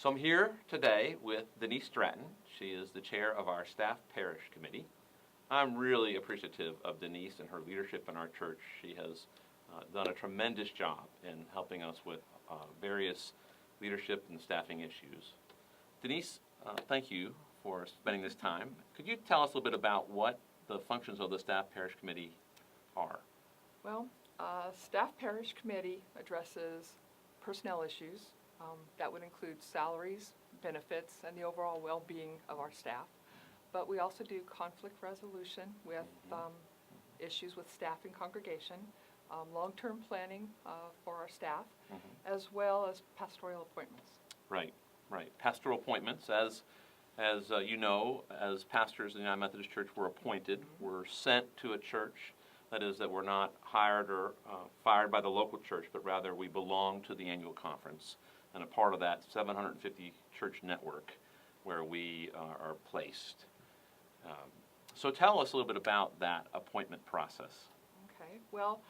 So I'm here today with Denece Stratton. She is the chair of our staff parish committee. I'm really appreciative of Denece and her leadership in our church. She has done a tremendous job in helping us with various leadership and staffing issues. Denece, thank you for spending this time. Could you tell us a little bit about what the functions of the staff parish committee are? Well, staff parish committee addresses personnel issues. That would include salaries, benefits, and the overall well-being of our staff. But we also do conflict resolution with issues with staff and congregation, long-term planning for our staff, as well as pastoral appointments. Right. Pastoral appointments, as you know, as pastors in the United Methodist Church, we're appointed. We're sent to a church. That is, that we're not hired or fired by the local church, but rather we belong to the annual conference and a part of that 750 church network where we are placed. So tell us a little bit about that appointment process. Okay. Well,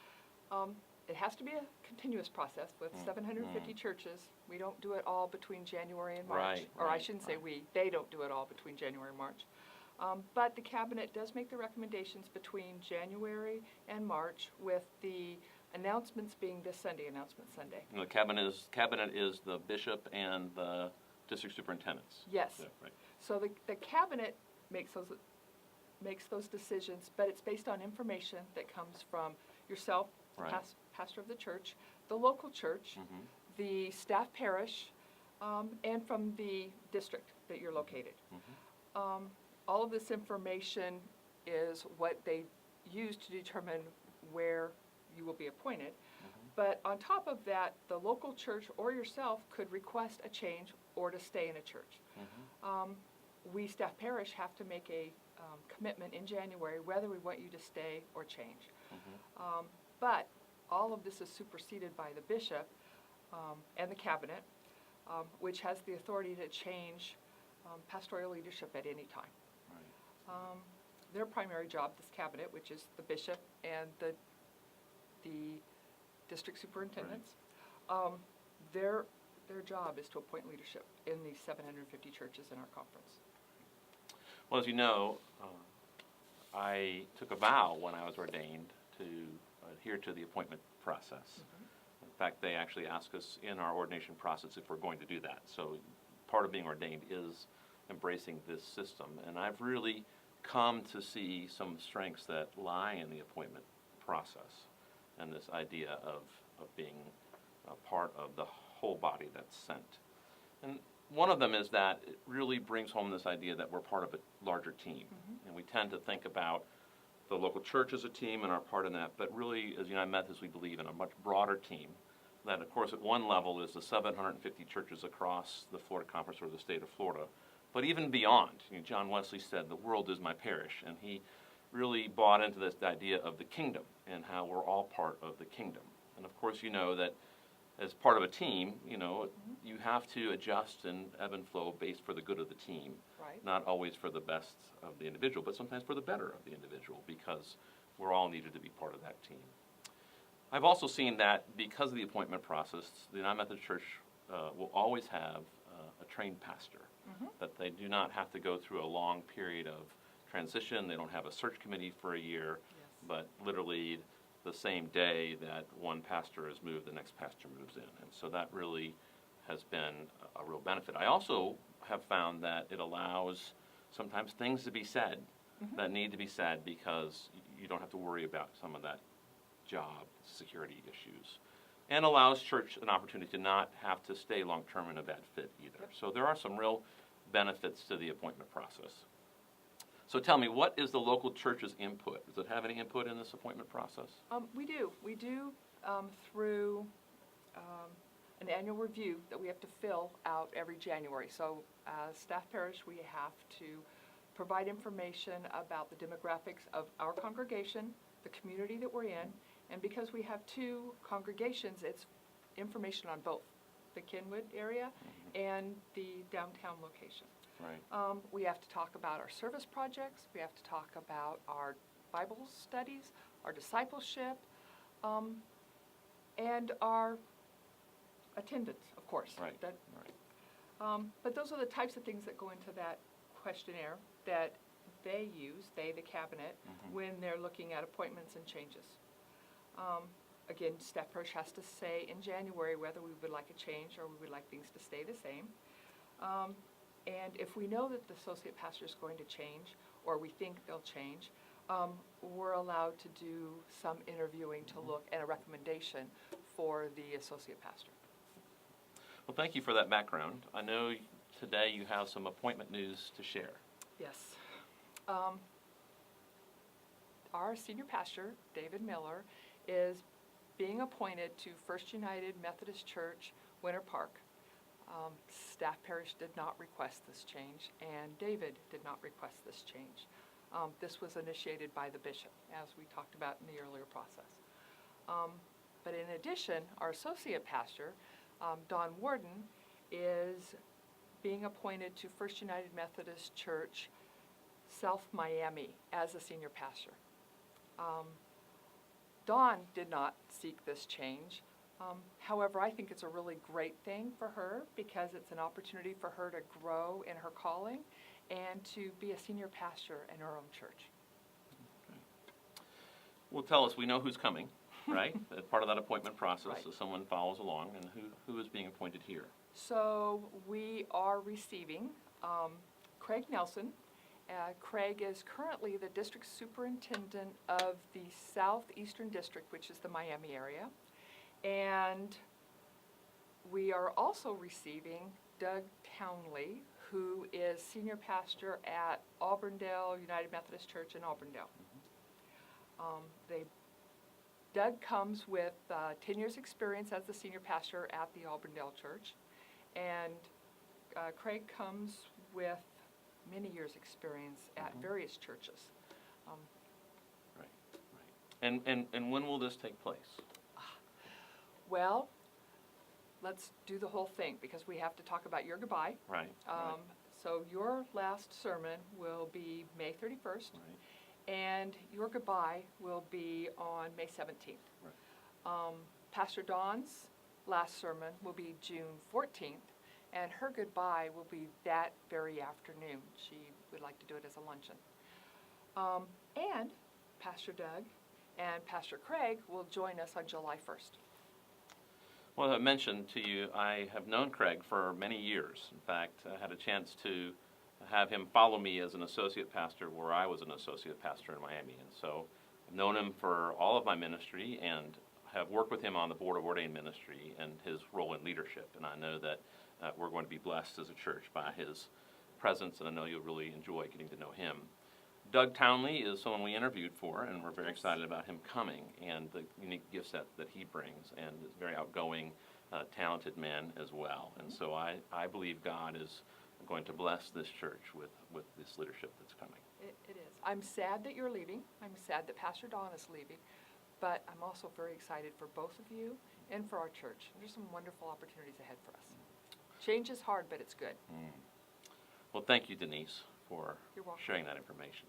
it has to be a continuous process with 750 churches. We don't do it all between January and March. I shouldn't say we. They don't do it all between January and March. But the cabinet does make the recommendations between January and March, with the announcements being this Sunday, Announcement Sunday. And the cabinet is the bishop and the district superintendents. Yes. Yeah, right. So the cabinet makes those decisions, but it's based on information that comes from yourself, pastor of the church, the local church, the staff parish, and from the district that you're located. All of this information is what they use to determine where you will be appointed. But on top of that, the local church or yourself could request a change or to stay in a church. We, staff parish, have to make a commitment in January whether we want you to stay or change. But all of this is superseded by the bishop and the cabinet, which has the authority to change pastoral leadership at any time. Their primary job, this cabinet, which is the bishop and the district superintendents, their job is to appoint leadership in these 750 churches in our conference. Well, as you know, I took a vow when I was ordained to adhere to the appointment process. In fact, they actually ask us in our ordination process if we're going to do that. So part of being ordained is embracing this system. And I've really come to see some strengths that lie in the appointment process and this idea of being a part of the whole body that's sent. And one of them is that it really brings home this idea that we're part of a larger team. And we tend to think about the local church as a team and our part in that, but really as United Methodists we believe in a much broader team that, of course, at one level is the 750 churches across the Florida Conference or the state of Florida. But even beyond, John Wesley said, "The world is my parish," and he really bought into this idea of the kingdom and how we're all part of the kingdom. And of course, you know that as part of a team, you have to adjust and ebb and flow based for the good of the team, not always for the best of the individual, but sometimes for the better of the individual, because we're all needed to be part of that team. I've also seen that because of the appointment process, the United Methodist Church will always have a trained pastor, that they do not have to go through a long period of transition. They don't have a search committee for a year, but literally the same day that one pastor is moved, the next pastor moves in. And so that really has been a real benefit. I also have found that it allows sometimes things to be said that need to be said because you don't have to worry about some of that job security issues, and allows church an opportunity to not have to stay long-term in a bad fit either. So there are some real benefits to the appointment process. So tell me, what is the local church's input? Does it have any input in this appointment process? We do. We do through an annual review that we have to fill out every January. So as staff parish, we have to provide information about the demographics of our congregation, the community that we're in, and because we have two congregations, it's information on both the Kenwood area and the downtown location. We have to talk about our service projects. We have to talk about our Bible studies, our discipleship, and our attendance, of course. But those are the types of things that go into that questionnaire that they use, the cabinet, when they're looking at appointments and changes. Again, staff parish has to say in January whether we would like a change or we would like things to stay the same. And if we know that the associate pastor is going to change, or we think they'll change, we're allowed to do some interviewing to look at a recommendation for the associate pastor. Well, thank you for that background. I know today you have some appointment news to share. Yes. Our senior pastor, David Miller, is being appointed to First United Methodist Church, Winter Park. Staff parish did not request this change, and David did not request this change. This was initiated by the bishop, as we talked about in the earlier process. But in addition, our associate pastor, Don Warden, is being appointed to First United Methodist Church, South Miami, as a senior pastor. Dawn did not seek this change. However, I think it's a really great thing for her because it's an opportunity for her to grow in her calling and to be a senior pastor in her own church. Okay. Well, tell us, we know who's coming, right? Part of that appointment process, Right. so someone follows along, and who is being appointed here? So we are receiving Craig Nelson. Craig is currently the district superintendent of the Southeastern District, which is the Miami area. And we are also receiving Doug Townley, who is senior pastor at Auburndale United Methodist Church in Auburndale. Doug comes with 10 years experience as the senior pastor at the Auburndale Church, and Craig comes with many years experience at various churches. Right. And when will this take place? Well, let's do the whole thing because we have to talk about your goodbye. Right. So your last sermon will be May 31st. Right. And your goodbye will be on May 17th. Right. Pastor Dawn's last sermon will be June 14th, and her goodbye will be that very afternoon. She would like to do it as a luncheon. And Pastor Doug and Pastor Craig will join us on July 1st. Well, as I mentioned to you, I have known Craig for many years. In fact, I had a chance to have him follow me as an associate pastor where I was an associate pastor in Miami. And so I've known him for all of my ministry and have worked with him on the Board of Ordained Ministry and his role in leadership. And I know that we're going to be blessed as a church by his presence, and I know you'll really enjoy getting to know him. Doug Townley is someone we interviewed for, and we're very excited about him coming and the unique gift set that he brings, and is a very outgoing, talented man as well. And so I believe God is going to bless this church with this leadership that's coming. It is. I'm sad that you're leaving. I'm sad that Pastor Dawn is leaving. But I'm also very excited for both of you and for our church. There's some wonderful opportunities ahead for us. Change is hard, but it's good. Well, thank you, Denece, for You're welcome. sharing that information.